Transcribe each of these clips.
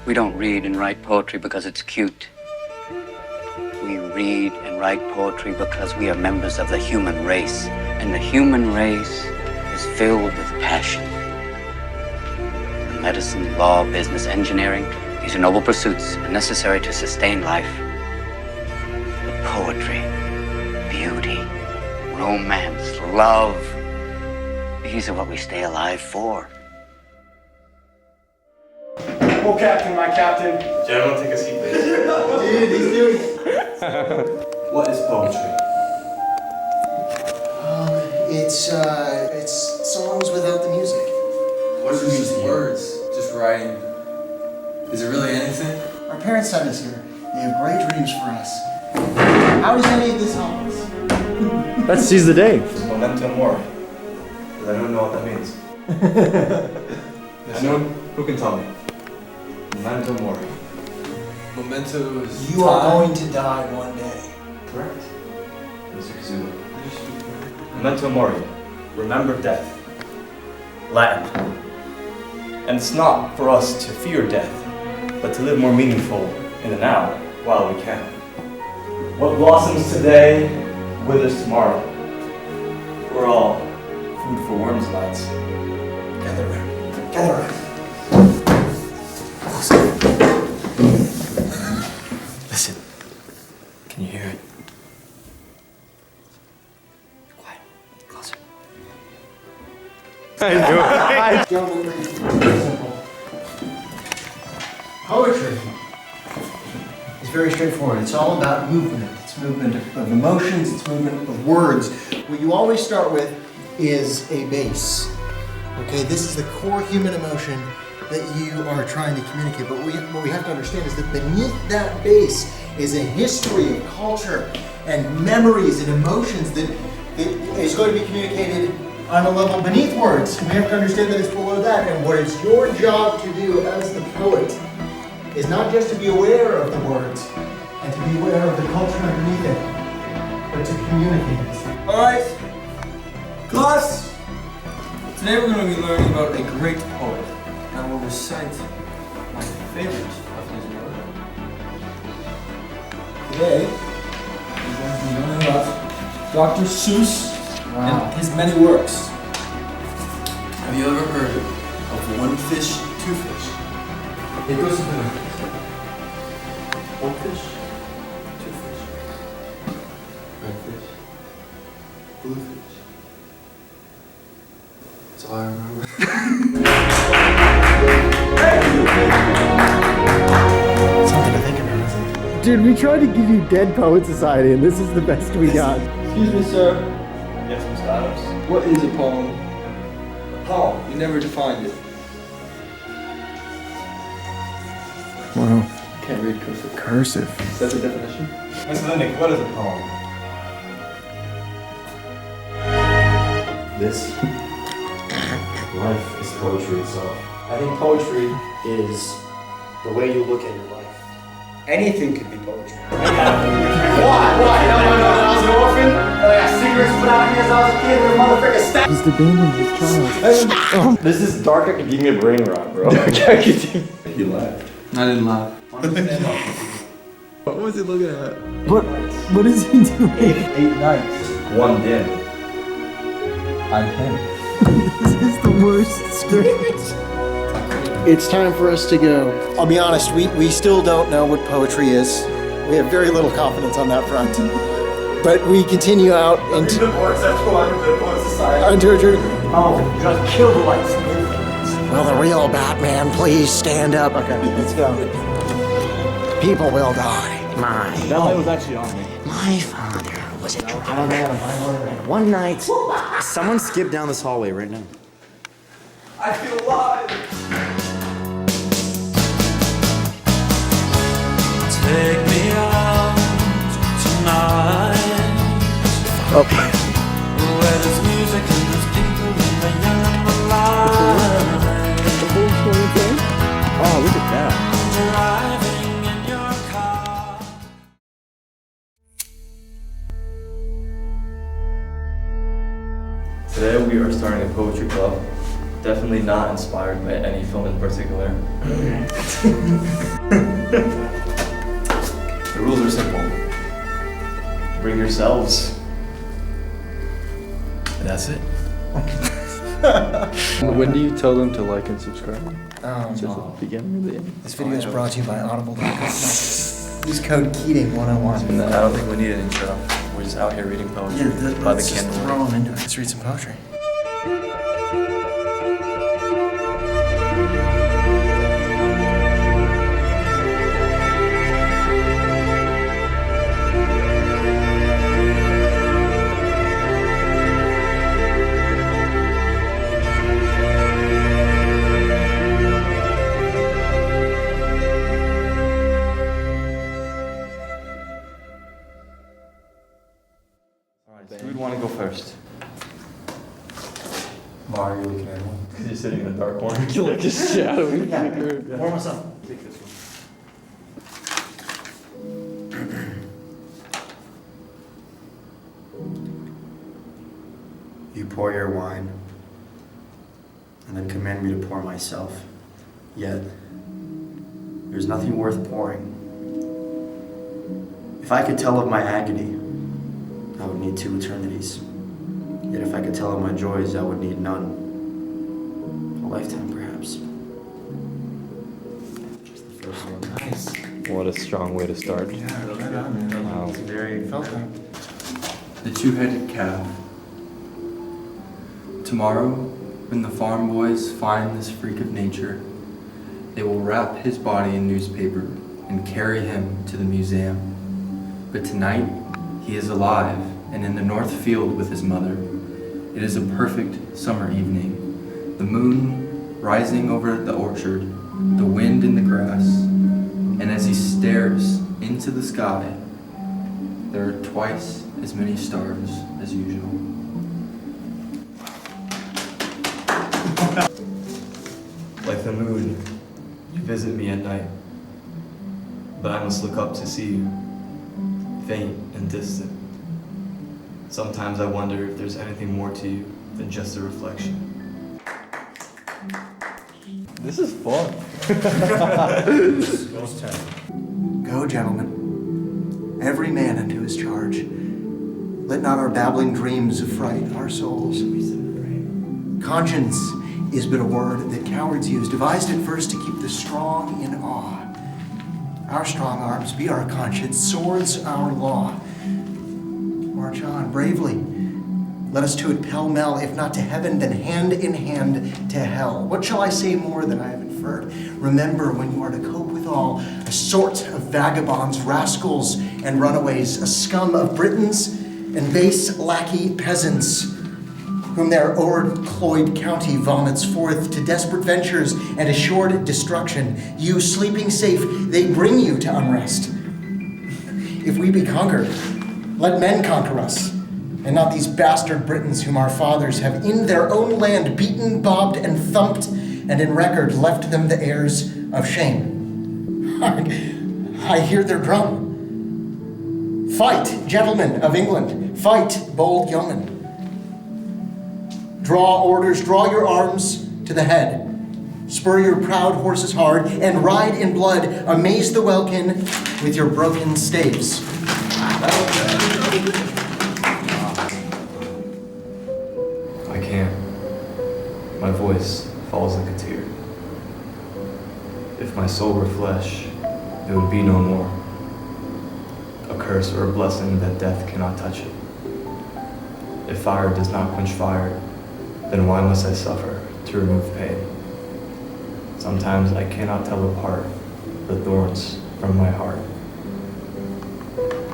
We don't read and write poetry because it's cute. We read and write poetry because we are members of the human race, and the human race is filled with passion. Medicine, law, business, engineering, these are noble pursuits and necessary to sustain life. But poetry, beauty, romance, love, these are what we stay alive for. Oh, Captain, my Captain. Gentlemen, take a seat, please. Dude, he's doing it. What is poetry? It's songs without the music. What is It's just music? words, just writing. Is it really anything? Our parents sent us here. They have great dreams for us. How does any of this help us? Let's seize the day. Memento mori. Because I don't know what that means. Anyone? Who can tell me? Memento mori. Memento is You are going to die one day. Correct. Mr. Czuba. Memento mori. Remember death. Latin. And it's not for us to fear death, but to live more meaningful in the now while we can. What blossoms today withers tomorrow. We're all food for worms, lads. Gather around. Gather around. Listen. Can you hear it? Quiet. Closer. Gentlemen, ladies, it's very simple. Poetry is very straightforward. It's all about movement. It's movement of emotions, it's movement of words. What you always start with is a base. Okay, this is the core human emotion that you are trying to communicate. But what we have to understand is that beneath that base is a history of culture and memories and emotions that is going to be communicated on a level beneath words. We have to understand that it's below that. And what it's your job to do as the poet is not just to be aware of the words and to be aware of the culture underneath it, but to communicate it. Alright. Class! Today we're going to be learning about a great poet. And I will recite my favorite of his work. Today, we're going to be learning about Dr. Seuss and his many works. Have you ever heard of one fish, two fish? It goes something like this. One fish, two fish. Red fish, blue fish. That's all I remember. Something to think about, isn't it? Dude, we tried to give you Dead Poet Society, and this is the best we got. Excuse me, sir. Yes, Mr. Adams. What is a poem? A poem. You never defined it. Wow. Can't read cursive. Cursive. Is that the definition? Mr. Linnik, what is a poem? This life is poetry itself. I think poetry is the way you look at your life. Anything could be poetry. Why? No, I was an orphan. I got cigarettes put out here as I was a kid and a motherfucker stabbed. Just abandoned his child. This is dark academia brain rot, bro. He laughed. I didn't laugh. What was he looking at? What is he doing? 8 nights. One Diem. I can. This is the worst script. It's time for us to go. I'll be honest, we still don't know what poetry is. We have very little confidence on that front. But we continue out into a journey. Oh, just kill the lights. Will the real Batman please stand up? Okay, let's go. People will die. That light was actually on me. My father was a drummer man of my word, and one night, someone skipped down this hallway right now. I feel alive. Take me out tonight. Where there's music and there's people and the young and the alive. Oh, look at that. Driving in your car. Today we are starting a poetry club Definitely not inspired by any film in particular. The rules are simple. Bring yourselves. And that's it. When do you tell them to like and subscribe? Just at the beginning or the end? This video is brought to you by Audible.com. Use code Keating101. I don't think we need an intro. We're just out here reading poetry by the Let's just candlelight. throw them into it. Let's read some poetry. Who would want to go first? Why are you looking at me? Because you're sitting in the dark corner. You're like just shadowy. Warm us up. Take this one. You pour your wine, and then command me to pour myself. Yet, there's nothing worth pouring. If I could tell of my agony, I would need 2 eternities. Yet if I could tell of my joys, I would need none. A lifetime, perhaps. Just the first one. Nice. What a strong way to start. Yeah, right on, man. Wow. It's very Felt that. The two-headed calf. Tomorrow, when the farm boys find this freak of nature, they will wrap his body in newspaper and carry him to the museum. But tonight, he is alive and in the north field with his mother. It is a perfect summer evening. The moon rising over the orchard, the wind in the grass, and as he stares into the sky, there are twice as many stars as usual. Like the moon, you visit me at night. But I must look up to see you, faint and distant. Sometimes I wonder if there's anything more to you than just a reflection. This is fun. Go, gentlemen, every man unto his charge. Let not our babbling dreams affright our souls. Conscience is but a word that cowards use, devised at first to keep the strong in awe. Our strong arms be our conscience, swords our law. March on bravely. Let us to it pell-mell, if not to heaven, then hand in hand to hell. What shall I say more than I have inferred? Remember, when you are to cope with all, a sort of vagabonds, rascals, and runaways, a scum of Britons and base lackey peasants, whom their o'er-cloyed county vomits forth to desperate ventures and assured destruction. You, sleeping safe, they bring you to unrest. If we be conquered, let men conquer us, and not these bastard Britons whom our fathers have in their own land beaten, bobbed, and thumped, and in record left them the heirs of shame. I hear their drum. Fight, gentlemen of England, fight, bold yeomen. Draw orders, draw your arms to the head. Spur your proud horses hard, and ride in blood, amaze the welkin with your broken staves. I can't. My voice falls like a tear. If my soul were flesh, it would be no more. A curse or a blessing that death cannot touch it. If fire does not quench fire, then why must I suffer to remove pain? Sometimes I cannot tell apart the thorns from my heart.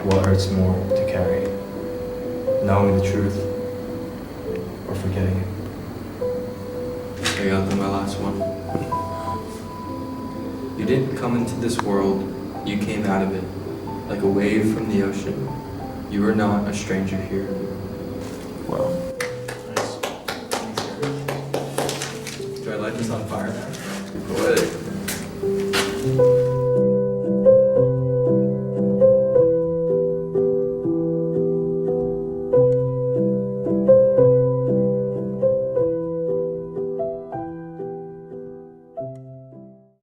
What hurts more to carry? Knowing the truth or forgetting it? I got my last one. You didn't come into this world, you came out of it, like a wave from the ocean. You are not a stranger here. Well.